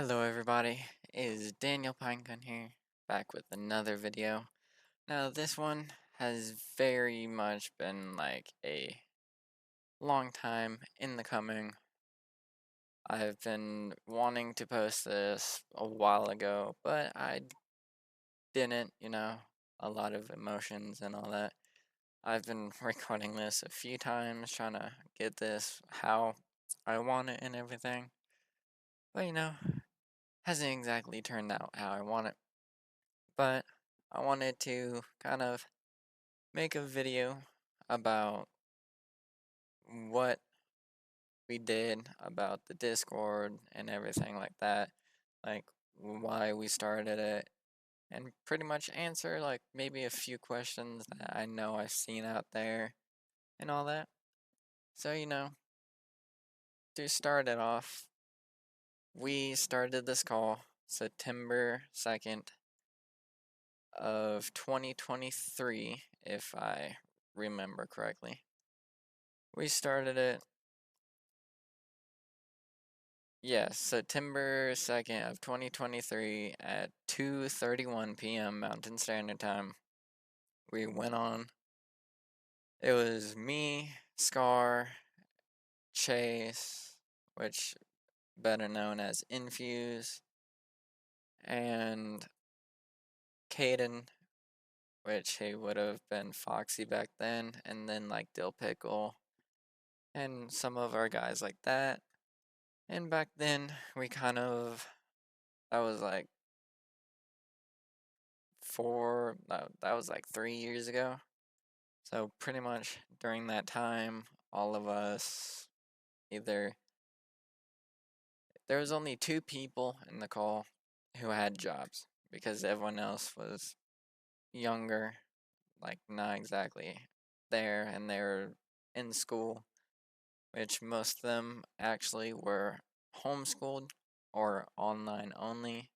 Hello everybody, it is Daniel Pinecone here, back with another video. Now this one has very much been like a long time in the coming. I've been wanting to post this a while ago, but I didn't, a lot of emotions and all that. I've been recording this a few times, trying to get this how I want it and everything. But hasn't exactly turned out how I want it. But I wanted to kind of make a video about what we did about the Discord and everything like that, like why we started it, and pretty much answer like maybe a few questions that I know I've seen out there and all that. So, to start it off, we started this call September 2nd of 2023, if I remember correctly. We started it, yes, September 2nd of 2023 at 2:31 p.m. Mountain Standard Time. We went on. It was me, Scar, Chase, which better known as Infuse, and Caden, which he would have been Foxy back then, and then like Dill Pickle, and some of our guys like that. And back then, that was like that was like 3 years ago. So pretty much during that time, all of us either there was only two people in the call who had jobs because everyone else was younger, like not exactly there, and they were in school, which most of them actually were homeschooled or online only,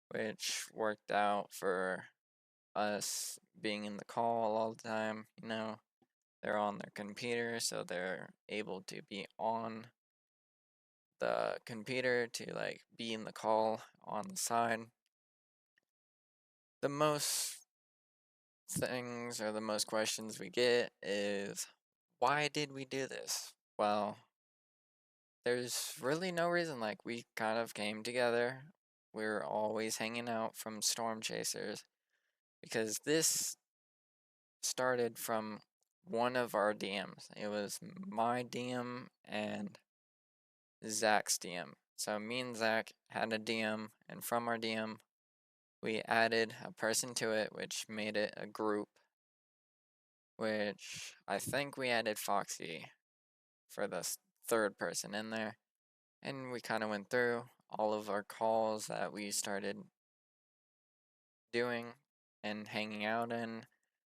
which worked out for us being in the call all the time. They're on their computer, so they're able to be on the computer to like be in the call on the side. The most things or the most questions we get is, why did we do this? Well, there's really no reason. Like, we kind of came together. We were always hanging out from Storm Chasers because this started from one of our DMs. It was my DM and Zach's DM. So me and Zach had a DM, and from our DM, we added a person to it, which made it a group, which I think we added Foxy for the third person in there. And we kind of went through all of our calls that we started doing and hanging out in.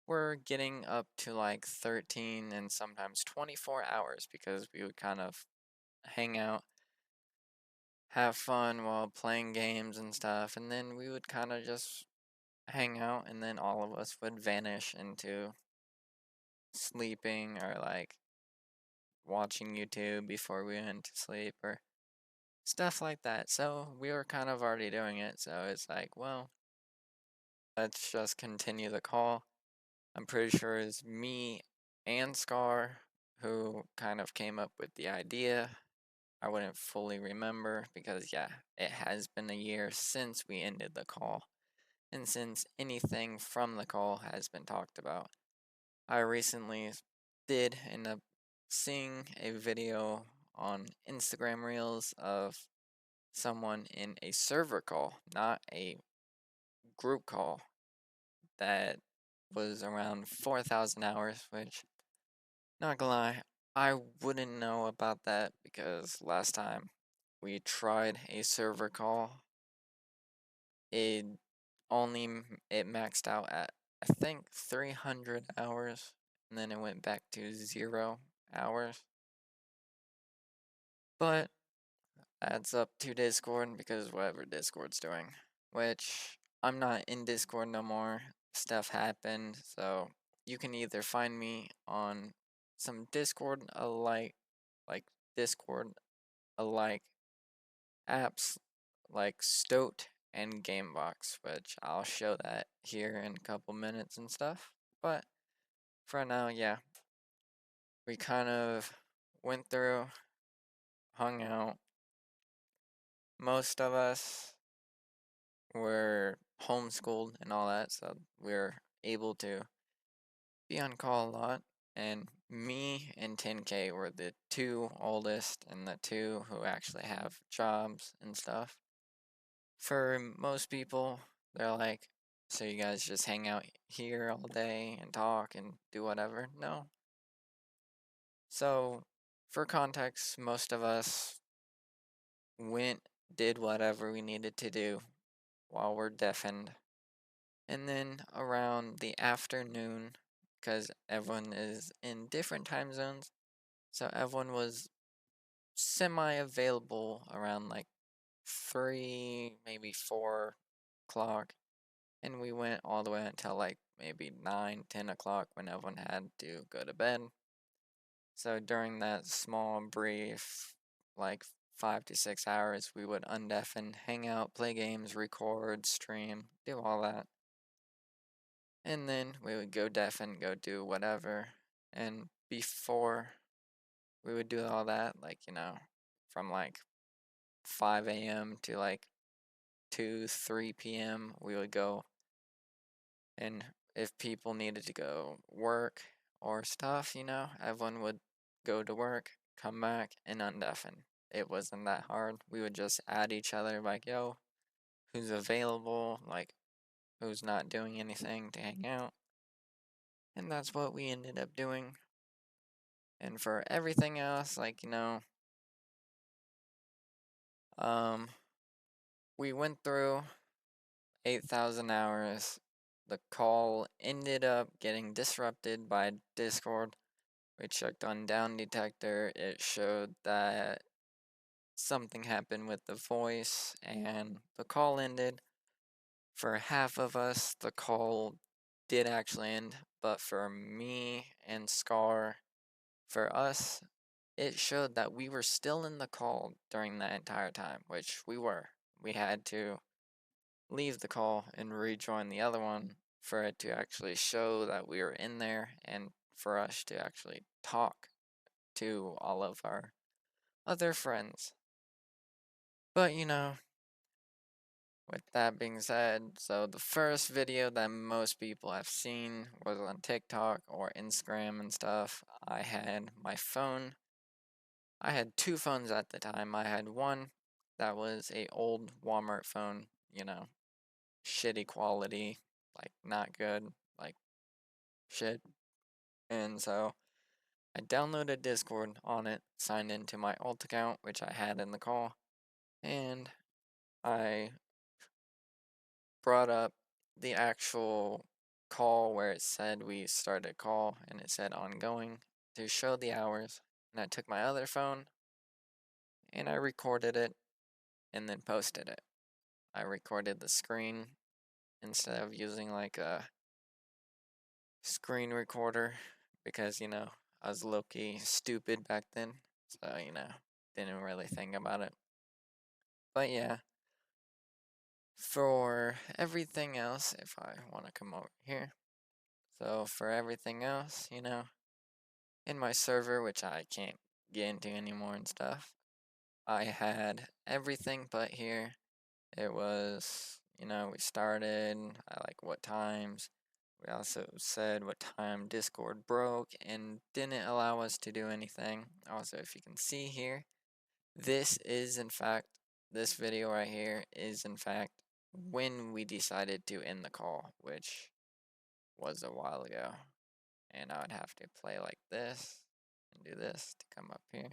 We're getting up to like 13 and sometimes 24 hours because we would kind of hang out, have fun while playing games and stuff, and then we would kind of just hang out, and then all of us would vanish into sleeping or like watching YouTube before we went to sleep or stuff like that. So we were kind of already doing it, so it's like, well, let's just continue the call. I'm pretty sure it's me and Scar who kind of came up with the idea. I wouldn't fully remember because, yeah, it has been a year since we ended the call and since anything from the call has been talked about. I recently did end up seeing a video on Instagram Reels of someone in a server call, not a group call, that was around 4,000 hours, which, not gonna lie, I wouldn't know about that because last time we tried a server call, it it maxed out at I think 300 hours, and then it went back to 0 hours. But adds up to Discord because whatever Discord's doing, which I'm not in Discord no more. Stuff happened, so you can either find me on some Discord alike, like Discord alike apps like Stoat and Gamebox, which I'll show that here in a couple minutes and stuff. But for now, yeah, we kind of went through, hung out. Most of us were homeschooled and all that, so we are able to be on call a lot. And me and 10K were the two oldest and the two who actually have jobs and stuff. For most people, they're like, so you guys just hang out here all day and talk and do whatever? No. So, for context, most of us went, did whatever we needed to do while we're deafened. And then around the afternoon, because everyone is in different time zones, so everyone was semi available around like 3, maybe 4 o'clock. And we went all the way until like maybe 9, 10 o'clock when everyone had to go to bed. So during that small, brief, like 5 to 6 hours, we would undeafen, hang out, play games, record, stream, do all that. And then we would go deafen, go do whatever. And before we would do all that, like, from like 5 a.m. to like 2, 3 p.m., we would go. And if people needed to go work or stuff, everyone would go to work, come back, and undeafen. It wasn't that hard. We would just add each other, like, yo, who's available, like, who's not doing anything to hang out. And that's what we ended up doing. And for everything else, like, um, we went through 8,000 hours. The call ended up getting disrupted by Discord. We checked on Down Detector. It showed that something happened with the voice and the call ended. For half of us, the call did actually end, but for me and Scar, for us, it showed that we were still in the call during that entire time, which we were. We had to leave the call and rejoin the other one for it to actually show that we were in there and for us to actually talk to all of our other friends. But with that being said, so the first video that most people have seen was on TikTok or Instagram and stuff. I had my phone. I had two phones at the time. I had one that was a old Walmart phone, shitty quality, like not good, like shit. And so I downloaded Discord on it, signed into my alt account, which I had in the call, and I brought up the actual call where it said we started call and it said ongoing to show the hours. And I took my other phone and I recorded it and then posted it. I recorded the screen instead of using like a screen recorder because, I was low key stupid back then. So, didn't really think about it. But yeah, for everything else, if I want to come over here. So for everything else, in my server, which I can't get into anymore and stuff, I had everything but here. It was, we started at like what times. We also said what time Discord broke and didn't allow us to do anything. Also, if you can see here, this is in fact, this video right here is in fact when we decided to end the call, which was a while ago. And I would have to play like this and do this to come up here,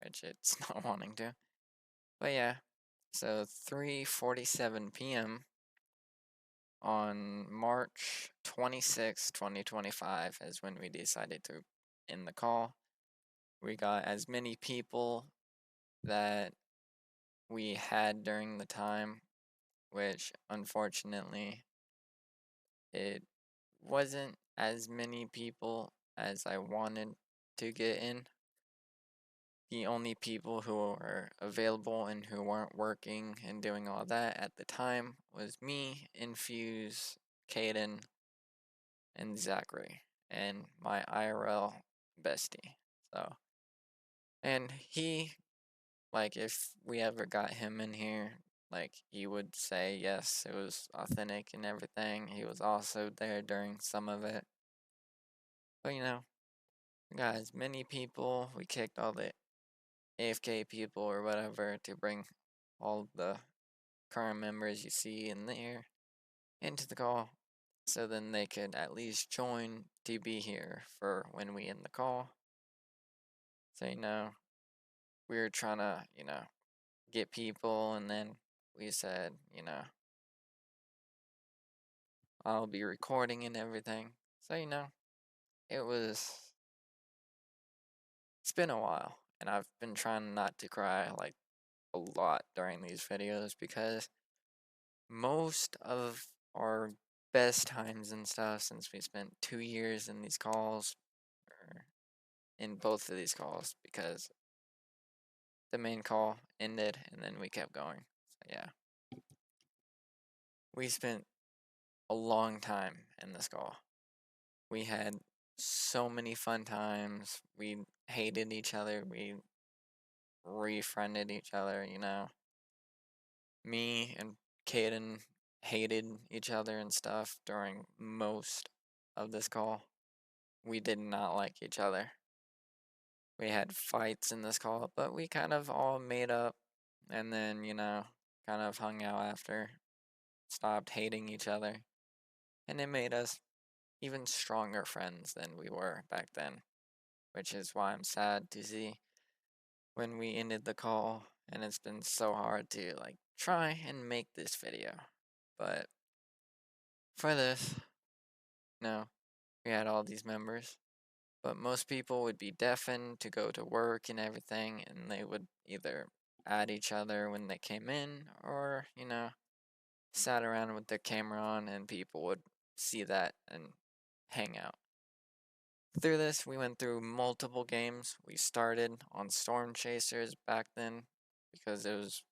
which it's not wanting to. But yeah, so 3:47 p.m. on March 26, 2025 is when we decided to end the call. We got as many people that we had during the time, which unfortunately it wasn't as many people as I wanted to get in. the only people who were available and who weren't working and doing all that at the time was me, Infuse, Caden, and Zachary, and my IRL bestie. So, and he, like, if we ever got him in here, like, he would say yes, it was authentic and everything. He was also there during some of it. But, we got as many people. We kicked all the AFK people or whatever to bring all the current members you see in there into the call, so then they could at least join to be here for when we end the call. So, we were trying to, get people, and then we said, I'll be recording and everything. So, it was, it's been a while, and I've been trying not to cry like a lot during these videos because most of our best times and stuff, since we spent 2 years in these calls, or in both of these calls, because the main call ended and then we kept going. So yeah, we spent a long time in this call. We had so many fun times. We hated each other. We refriended each other. Me and Caden hated each other and stuff during most of this call. We did not like each other. We had fights in this call, but we kind of all made up and then, kind of hung out after, stopped hating each other, and it made us even stronger friends than we were back then, which is why I'm sad to see when we ended the call, and it's been so hard to like try and make this video. But for this, no, we had all these members, but most people would be deafened to go to work and everything, and they would either add each other when they came in, or, sat around with their camera on and people would see that and hang out. Through this, we went through multiple games. We started on Storm Chasers back then because it was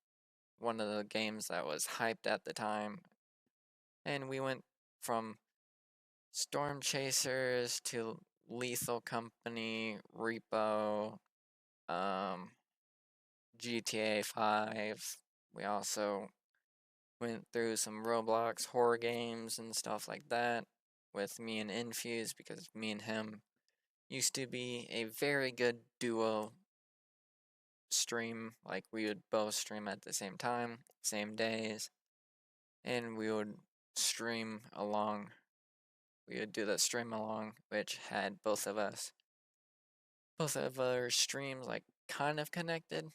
one of the games that was hyped at the time. And we went from Storm Chasers to Lethal Company, Repo, um, GTA 5. We also went through some Roblox horror games and stuff like that with me and Infuse, because me and him used to be a very good duo stream. Like, we would both stream at the same time, same days, and we would stream along. We would do that stream along, which had both of our streams like kind of connected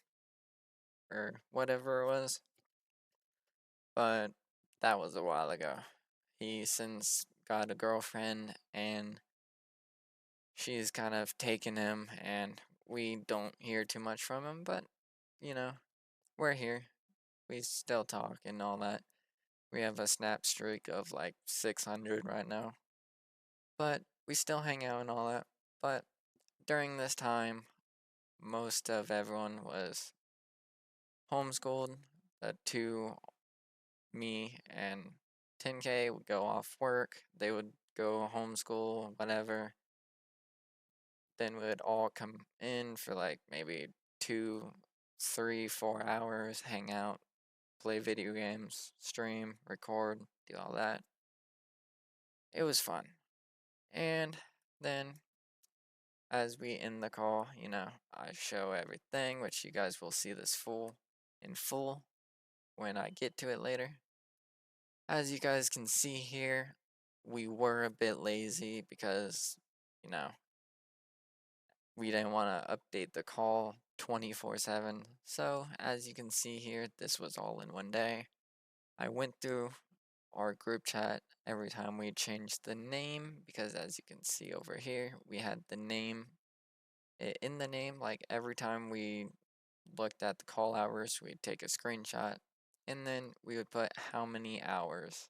or whatever it was. But that was a while ago. He since got a girlfriend, and she's kind of taken him, and we don't hear too much from him, but you know, we're here. We still talk and all that. We have a snap streak of like 600 right now, but we still hang out and all that. But during this time, most of everyone was homeschooled. The two, me and 10K, would go off work. They would go homeschool, whatever. Then we'd all come in for like maybe 2, 3, 4 hours, hang out, play video games, stream, record, do all that. It was fun. And then as we end the call, I show everything, which you guys will see this in full when I get to it later. As you guys can see here, we were a bit lazy because, you know, we didn't want to update the call 24/7. So, as you can see here, this was all in one day. I went through our group chat every time we changed the name, because as you can see over here, we had the name in the name. Like, every time we looked at the call hours, we'd take a screenshot, and then we would put how many hours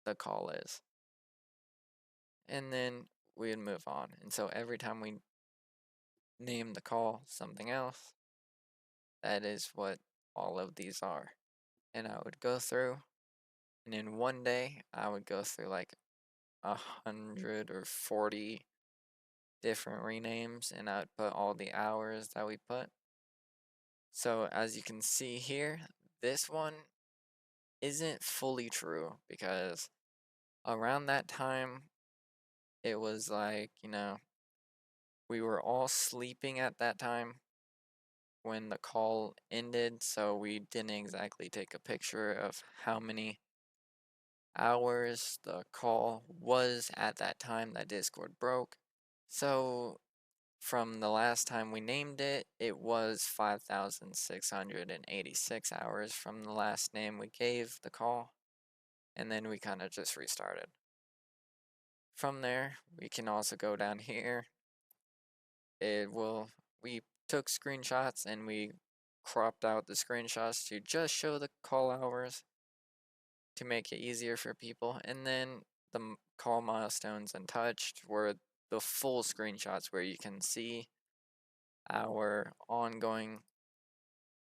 the call is. And then we would move on. And so every time we named the call something else, that is what all of these are. And I would go through, and in one day, I would go through like 140 different renames, and I would put all the hours that we put. So as you can see here, this one isn't fully true because around that time, it was like, we were all sleeping at that time when the call ended, so we didn't exactly take a picture of how many hours the call was at that time that Discord broke. So from the last time we named it, it was 5,686 hours from the last name we gave the call, and then we kind of just restarted. From there, we can also go down here. We took screenshots and we cropped out the screenshots to just show the call hours to make it easier for people. And then the call milestones untouched were the full screenshots where you can see our ongoing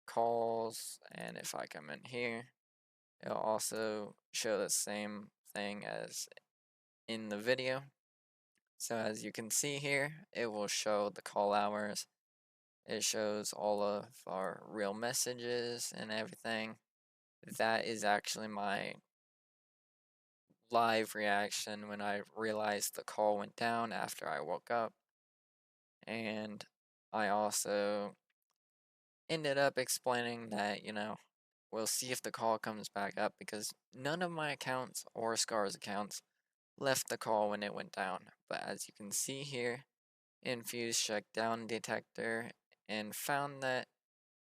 calls. And if I come in here, it'll also show the same thing as in the video. So as you can see here, it will show the call hours. It shows all of our real messages and everything. That is actually my live reaction when I realized the call went down after I woke up. And I also ended up explaining that, we'll see if the call comes back up because none of my accounts or Scar's accounts left the call when it went down. But as you can see here, Infuse checked down detector and found that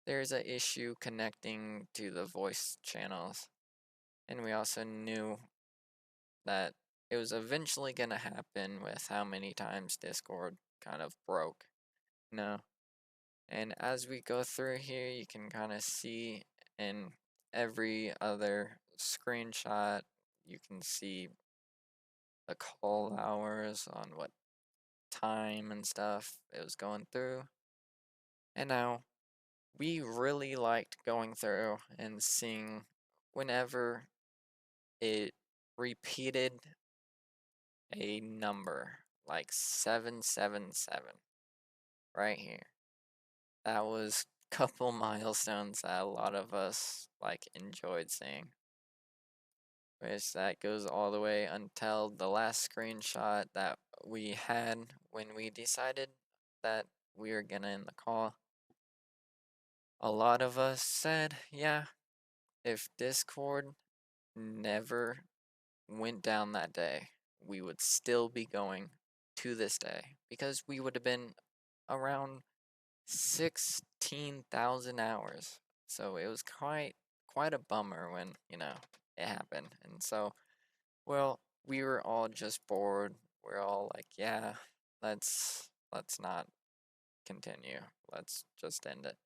there's an issue connecting to the voice channels. And we also knew that it was eventually going to happen with how many times Discord kind of broke, you know? And as we go through here, you can kind of see in every other screenshot, you can see the call hours on what time and stuff it was going through. And now we really liked going through and seeing whenever it repeated a number like 777 right here. That was a couple milestones that a lot of us like enjoyed seeing. Which that goes all the way until the last screenshot that we had when we decided that we were gonna end the call. A lot of us said, yeah, if Discord never went down that day, we would still be going to this day because we would have been around 16,000 hours. So it was quite a bummer when, it happened. And so, well, we were all just bored. We're all like, yeah, let's not continue. Let's just end it.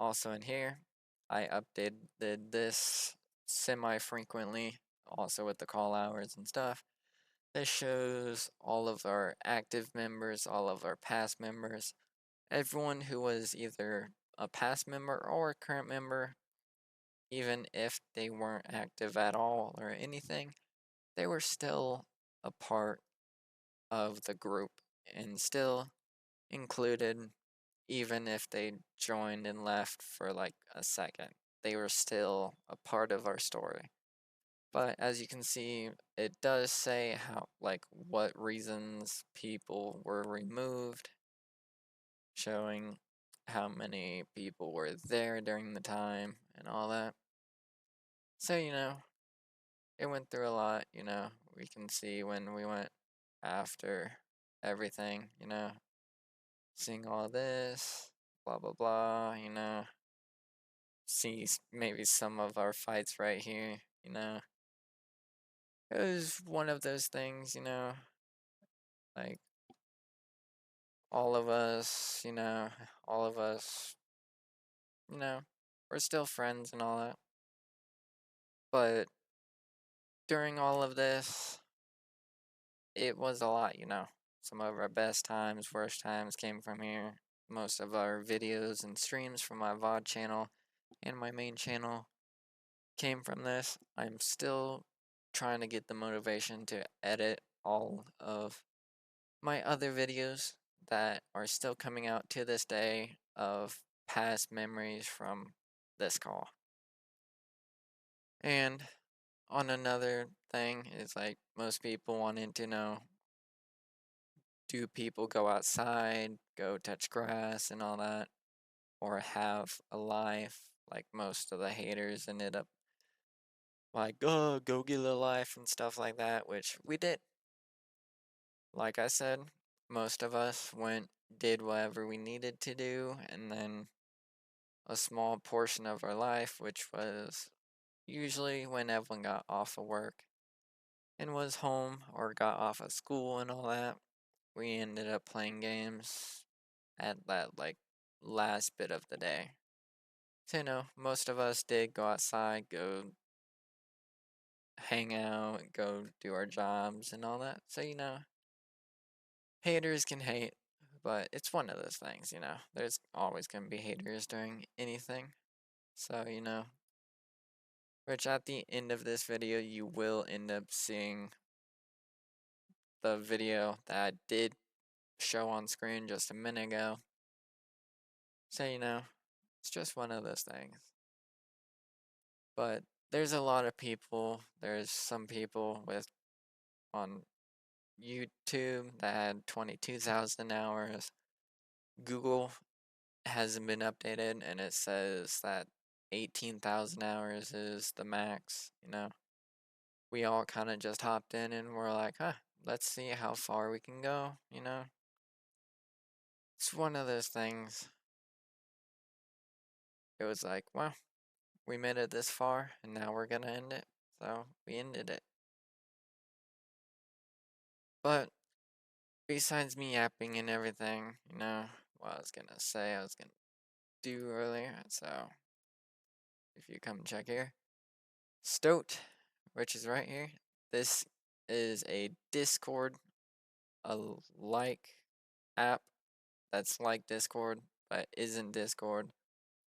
Also in here, I updated this semi-frequently, also with the call hours and stuff. This shows all of our active members, all of our past members, everyone who was either a past member or a current member, even if they weren't active at all or anything, they were still a part of the group and still included, even if they joined and left for like a second. They were still a part of our story. But as you can see, it does say how, like, what reasons people were removed, showing how many people were there during the time and all that. So, it went through a lot, we can see when we went after everything, seeing all this, blah, blah, blah, see maybe some of our fights right here. It was one of those things, like all of us, all of us, you know, we're still friends and all that. But during all of this, it was a lot. Some of our best times, worst times came from here. most of our videos and streams from my VOD channel and my main channel came from this. I'm still trying to get the motivation to edit all of my other videos that are still coming out to this day of past memories from this call. And on another thing is like most people wanting to know, do people go outside, go touch grass and all that, or have a life like most of the haters ended up like, oh, go get a life and stuff like that, which we did. Like I said, most of us went, did whatever we needed to do, and then a small portion of our life, which was usually when everyone got off of work and was home or got off of school and all that, we ended up playing games at that like last bit of the day. So, most of us did go outside, go hang out, go do our jobs and all that. So, haters can hate, but it's one of those things, There's always going to be haters during anything. So, which at the end of this video, you will end up seeing the video that I did show on screen just a minute ago. So, it's just one of those things. But there's a lot of people, there's some people on YouTube that had 22,000 hours. Google hasn't been updated and it says that 18,000 hours is the max, We all kind of just hopped in and we're like, let's see how far we can go, It's one of those things. It was like, well, we made it this far and now we're gonna end it. So we ended it. But besides me yapping and everything, what I was gonna say, I was gonna do earlier. So if you come check here, Stoat, which is right here. This is a Discord, a like app that's like Discord, but isn't Discord.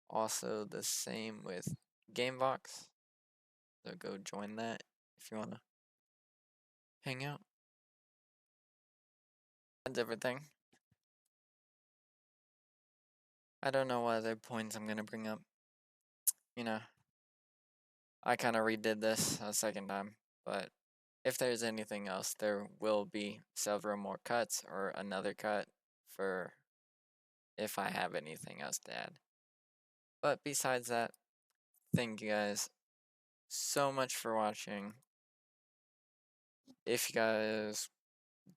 Also the same with Gamebox. So go join that if you wanna hang out. That's everything. I don't know what other points I'm gonna bring up. I kind of redid this a second time, but if there's anything else, there will be several more cuts or another cut for if I have anything else to add. But besides that, thank you guys so much for watching. If you guys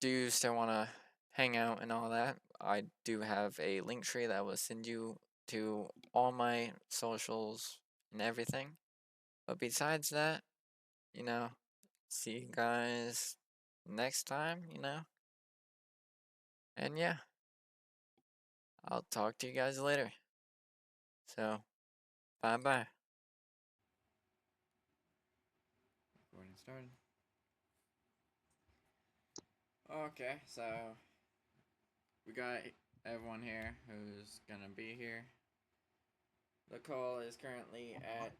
do still want to hang out and all that, I do have a link tree that will send you to all my socials and everything. But besides that, see you guys next time, And yeah, I'll talk to you guys later. So, bye bye. Recording started. Okay, so we got everyone here who's gonna be here. The call is currently at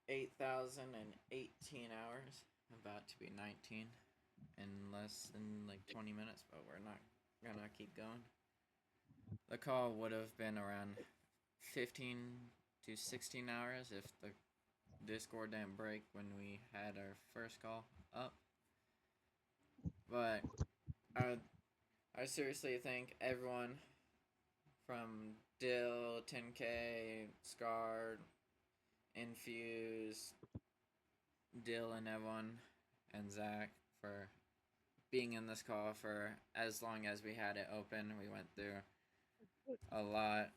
8,018 hours, about to be 19 in less than like 20 minutes, but we're not gonna keep going. The call would have been around 15 to 16 hours if the Discord didn't break when we had our first call up. But I seriously think everyone from Dill, 10K, Scarred, Infuse, Dill and everyone, and Zach for being in this call for as long as we had it open. We went through a lot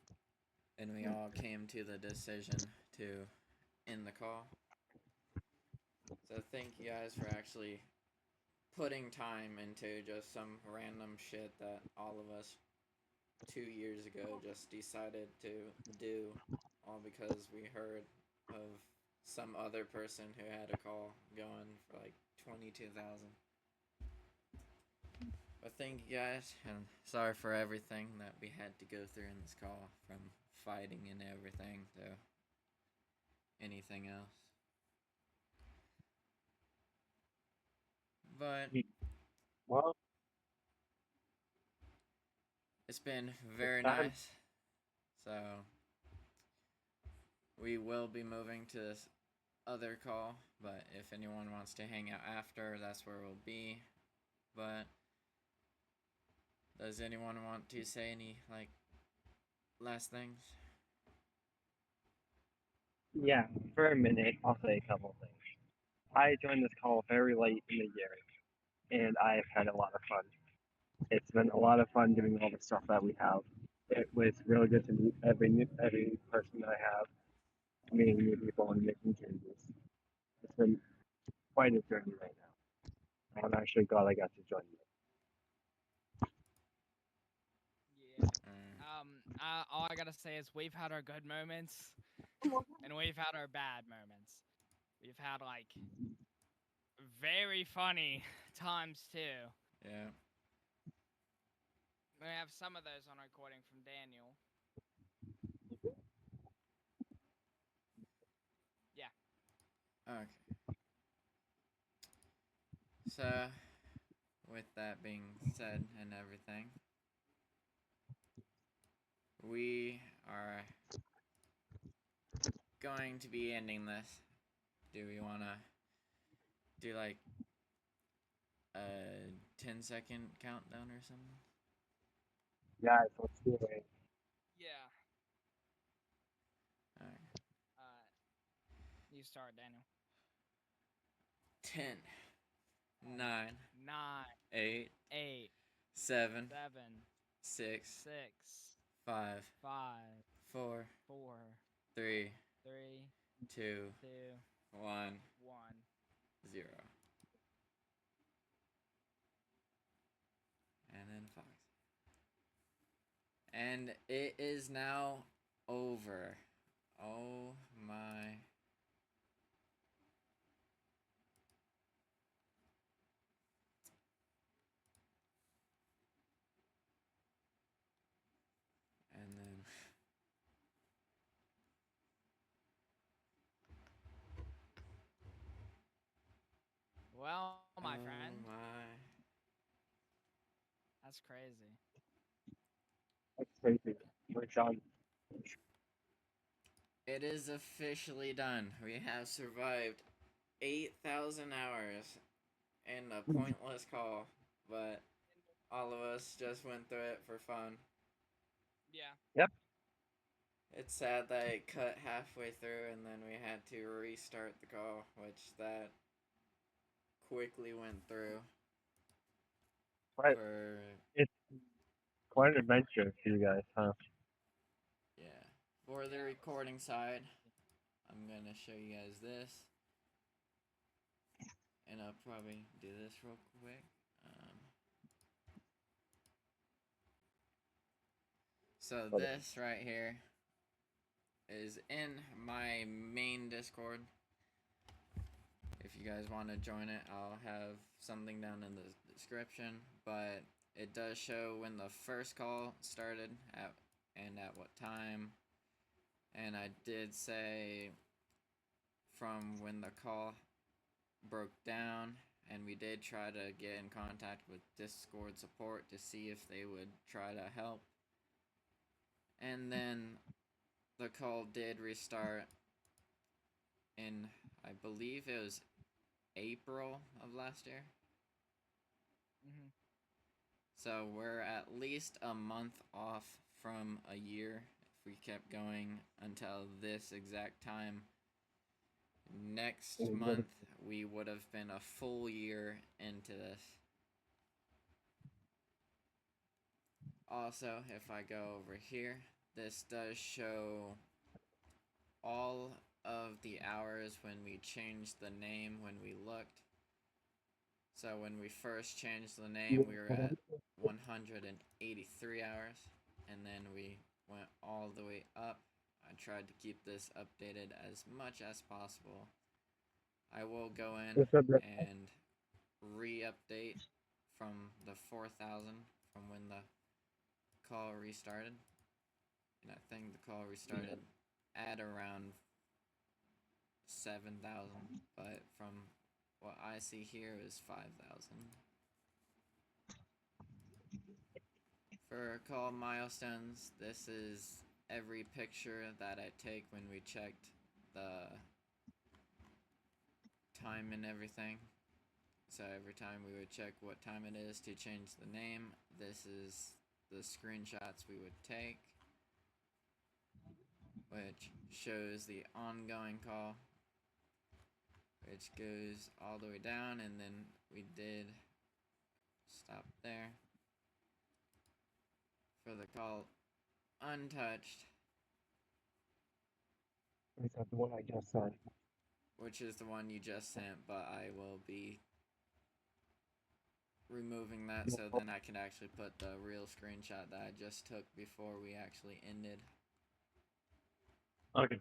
and we all came to the decision to end the call. So thank you guys for actually putting time into just some random shit that all of us 2 years ago just decided to do, all because we heard of some other person who had a call going for like 22,000. But thank you guys, and sorry for everything that we had to go through in this call, from fighting and everything to anything else. But Well, it's been it's very time. nice. So we will be moving to this other call, but if anyone wants to hang out after, that's where we'll be. But does anyone want to say any like last things? Yeah, for a minute, I'll say a couple of things. I joined this call very late in the year, and I've had a lot of fun. It's been a lot of fun doing all the stuff that we have. It was really good to meet every person that I have, meeting new people and making changes. It's been quite a journey right now. I'm actually glad I got to join you. Yeah. Mm, All I gotta say is we've had our good moments and we've had our bad moments. We've had like very funny times too. yeah. We have some of those on recording from Daniel. Yeah. Okay. So, with that being said and everything, we are going to be ending this. Do we want to do like a 10-second countdown or something? Guys, let's do it. Yeah. Alright. Uh, you start, Daniel. 10, 10, 9, 9, 8, 8, 7, 7, 6, 6, 5, 5, 4, 4, 3, 3, 2, 2, 1, 1. 0. And then Fox. And it is now over. Oh my. And then. Well, my Oh friend, my. that's crazy. That's crazy. We're done. It is officially done. We have survived 8,000 hours in a pointless call, but all of us just went through it for fun. Yeah. Yep. It's sad that it cut halfway through and then we had to restart the call, which that quickly went through But for, it's quite an adventure for you guys, huh? yeah. For the Yeah, it was. recording side, I'm gonna show you guys this, and I'll probably do this real quick. Um, so this right here is in my main Discord. If you guys want to join it, I'll have something down in the description. But it does show when the first call started at and at what time. And I did say from when the call broke down, and we did try to get in contact with Discord support to see if they would try to help. And then the call did restart in, I believe it was April of last year. Hmm. So we're at least a month off from a year if we kept going until this exact time. Next month, we would have been a full year into this. Also, if I go over here, this does show all of the hours when we changed the name when we looked. So when we first changed the name, we were at 183 hours, and then we went all the way up. I tried to keep this updated as much as possible. I will go in It's a bit- and re-update from the 4,000 from when the call restarted. And I think the call restarted at around 7,000, but from what I see here is 5,000. For call milestones, this is every picture that I take when we checked the time and everything. So every time we would check what time it is to change the name, this is the screenshots we would take, which shows the ongoing call, which goes all the way down, and then we did stop there. For the call untouched, Is that the one I just sent? which is the one you just sent, but I will be removing that so then I can actually put the real screenshot that I just took before we actually ended. Okay.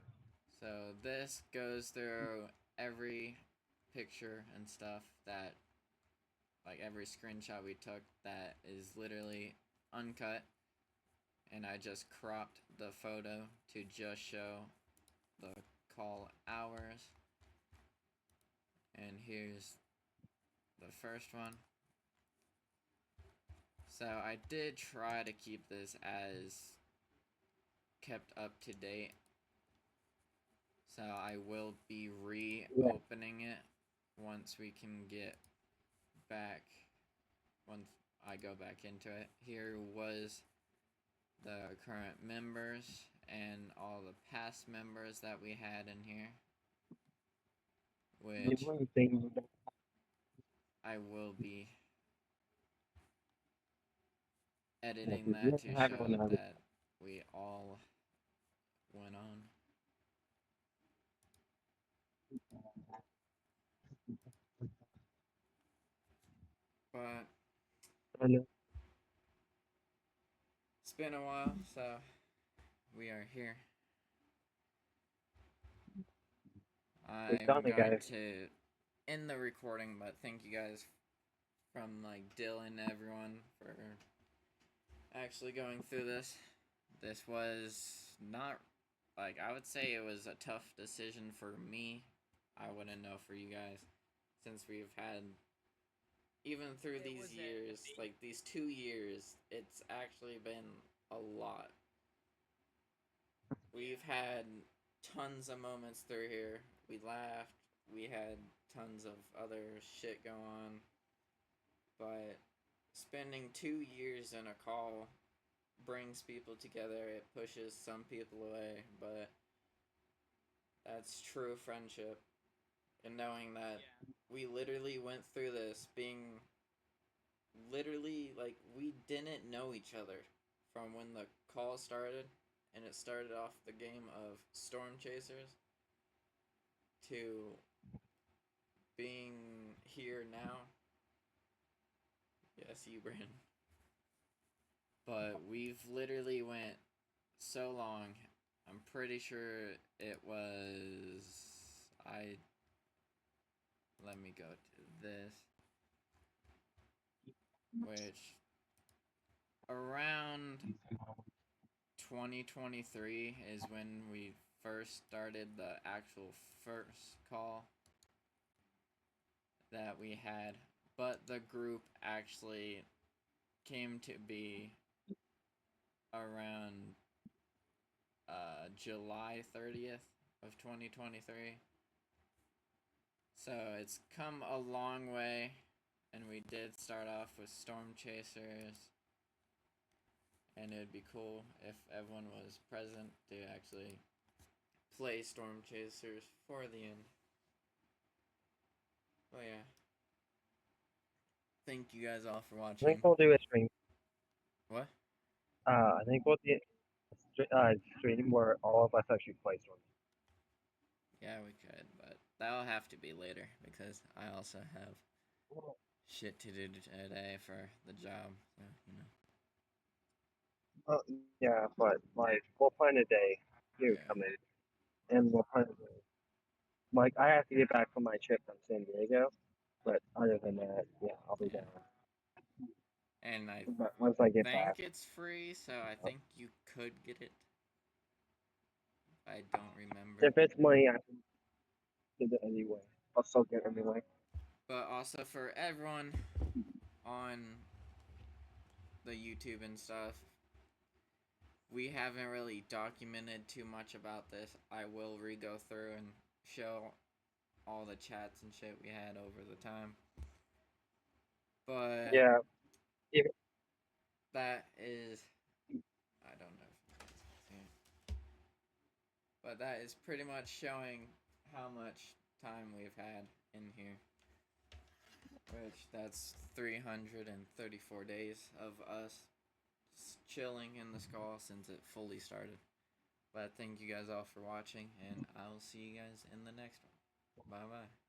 So this goes through every picture and stuff that, like every screenshot we took that is literally uncut, and I just cropped the photo to just show the call hours. And here's the first one. So I did try to keep this as kept up to date. So I will be reopening it once we can get back, once I go back into it. Here was the current members and all the past members that we had in here, which one thing I will be Yeah, editing did you that to have show one of that we all went on. But I know. it's been a while, so we are here. I'm done it, going guys. to end the recording, but thank you guys from like Dylan and everyone for actually going through this. This was not, like, I would say it was a tough decision for me. I wouldn't know for you guys, since we've had, even through these years, like these 2 years, it's actually been a lot. We've had tons of moments through here. We laughed. We had tons of other shit go on. But spending 2 years in a call brings people together. It pushes some people away. But that's true friendship. And knowing that we literally went through this being literally like we didn't know each other from when the call started, and it started off the game of Storm Chasers to being here now. Yes, you, Brandon. But we've literally went so long. I'm pretty sure it was let me go to this, which around 2023 is when we first started the actual first call that we had, but the group actually came to be around July 30th of 2023. So it's come a long way, and we did start off with Storm Chasers, and it'd be cool if everyone was present to actually play Storm Chasers for the end. But yeah. Thank you guys all for I watching. think we'll do a stream. What? I think we'll do a stream where all of us actually play Storm. Yeah, we could, but that'll have to be later because I also have shit to do today for the job. So, you know. Yeah, but like we'll plan a day. You come in, and we'll plan a day. Like I have to get back from my trip from San Diego, but other than that, yeah, I'll be down. And I But once I get think back, it's free, so I think you could get it. I don't remember. if it's money, I can get it anyway. I'll still get it anyway. But also for everyone on the YouTube and stuff, we haven't really documented too much about this. I will re-go through and show all the chats and shit we had over the time. But Yeah, that is, I don't know if you guys can see it, but that is pretty much showing how much time we've had in here. Which that's 334 days of us chilling in the skull since it fully started. But thank you guys all for watching, and I will see you guys in the next one. Bye bye.